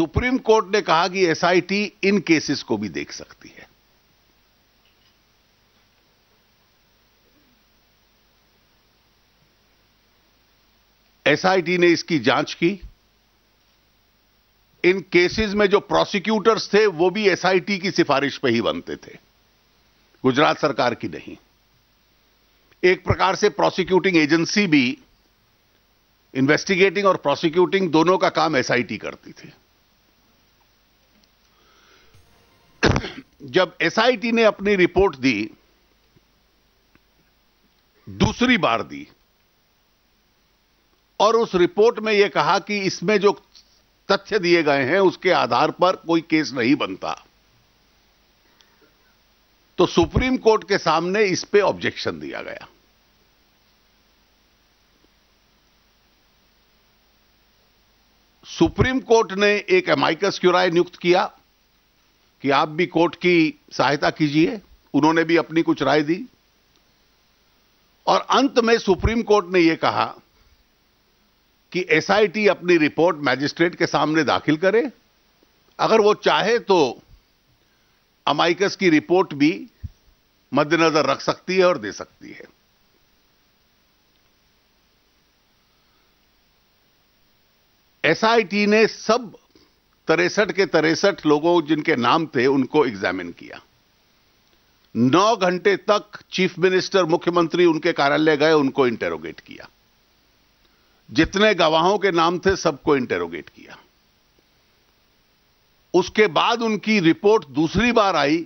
Supreme court ने कहा कि एसआईटी इन केसेस को भी देख सकती है। एसआईटी ने इसकी जांच की। इन केसेस में जो प्रोसिक्यूटर्स थे वो भी एसआईटी की सिफारिश पे ही बनते थे, गुजरात सरकार की नहीं। एक प्रकार से प्रोसिक्यूटिंग एजेंसी भी इन्वेस्टिगेटिंग और प्रोसिक्यूटिंग दोनों का काम एसआईटी करती थी। जब एसआईटी ने अपनी रिपोर्ट दी, दूसरी बार दी, और उस रिपोर्ट में यह कहा कि इसमें जो तथ्य दिए गए हैं उसके आधार पर कोई केस नहीं बनता, तो सुप्रीम कोर्ट के सामने इस पे ऑब्जेक्शन दिया गया। सुप्रीम कोर्ट ने एक अमाइकस क्यूराई नियुक्त किया कि आप भी कोर्ट की सहायता कीजिए। उन्होंने भी अपनी कुछ राय दी और अंत में सुप्रीम कोर्ट ने यह कहा कि एसआईटी अपनी रिपोर्ट मैजिस्ट्रेट के सामने दाखिल करे। अगर वो चाहे तो अमाइकस की रिपोर्ट भी मद्देनजर रख सकती है और दे सकती है। एसआईटी ने सब 63 के 63 लोगों जिनके नाम थे उनको एग्जामिन किया। 9 घंटे तक चीफ मिनिस्टर, मुख्यमंत्री उनके कार्यालय गए, उनको इंटेरोगेट किया। जितने गवाहों के नाम थे सबको इंटेरोगेट किया। उसके बाद उनकी रिपोर्ट दूसरी बार आई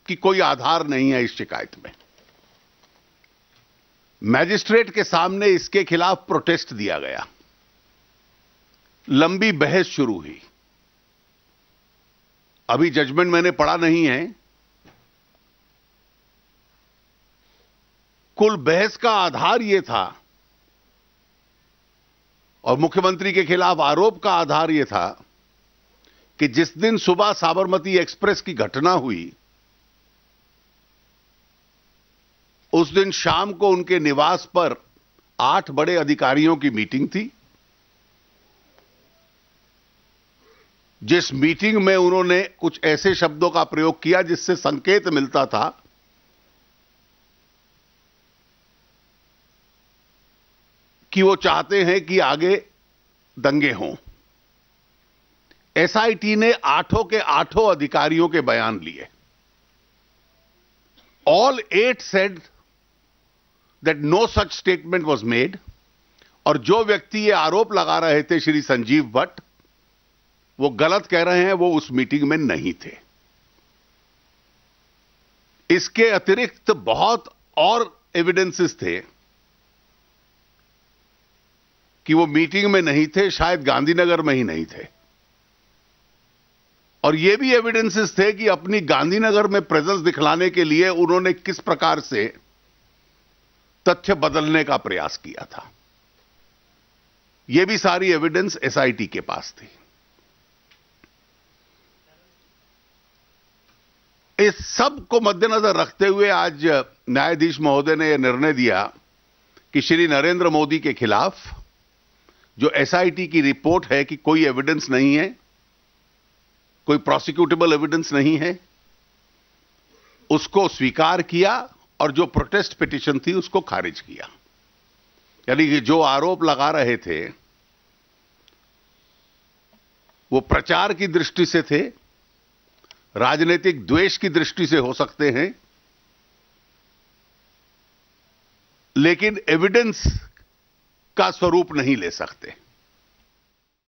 कि कोई आधार नहीं है इस शिकायत में। मैजिस्ट्रेट के सामने इसके खिलाफ प्रोटेस्ट दिया गया। लंबी बहस शुरू हुई। अभी जजमेंट मैंने पढ़ा नहीं है। कुल बहस का आधार यह था और मुख्यमंत्री के खिलाफ आरोप का आधार यह था कि जिस दिन सुबह साबरमती एक्सप्रेस की घटना हुई, उस दिन शाम को उनके निवास पर 8 बड़े अधिकारियों की मीटिंग थी। जिस मीटिंग में उन्होंने कुछ ऐसे शब्दों का प्रयोग किया जिससे संकेत मिलता था कि वो चाहते हैं कि आगे दंगे हों। एसआईटी ने 8 के 8 अधिकारियों के बयान लिए। All 8 said that no such statement was made, और जो व्यक्ति ये आरोप लगा रहे थे श्री संजीव भट्ट, वो गलत कह रहे हैं, वो उस मीटिंग में नहीं थे। इसके अतिरिक्त बहुत और एविडेंसेस थे कि वो मीटिंग में नहीं थे, शायद गांधीनगर में ही नहीं थे। और ये भी एविडेंसेस थे कि अपनी गांधीनगर में प्रेजेंस दिखलाने के लिए उन्होंने किस प्रकार से तथ्य बदलने का प्रयास किया था। ये भी सारी एविडेंस एसआईटी के पास थी। इस सब को मद्देनजर रखते हुए आज न्यायाधीश महोदय ने यह निर्णय दिया कि श्री नरेंद्र मोदी के खिलाफ जो एसआईटी की रिपोर्ट है कि कोई एविडेंस नहीं है, कोई प्रोसिक्यूटेबल एविडेंस नहीं है, उसको स्वीकार किया और जो प्रोटेस्ट पिटीशन थी उसको खारिज किया। यानी कि जो आरोप लगा रहे थे वो प्रचार की दृष्टि से थे, राजनीतिक द्वेष की दृष्टि से हो सकते हैं, लेकिन एविडेंस का स्वरूप नहीं ले सकते।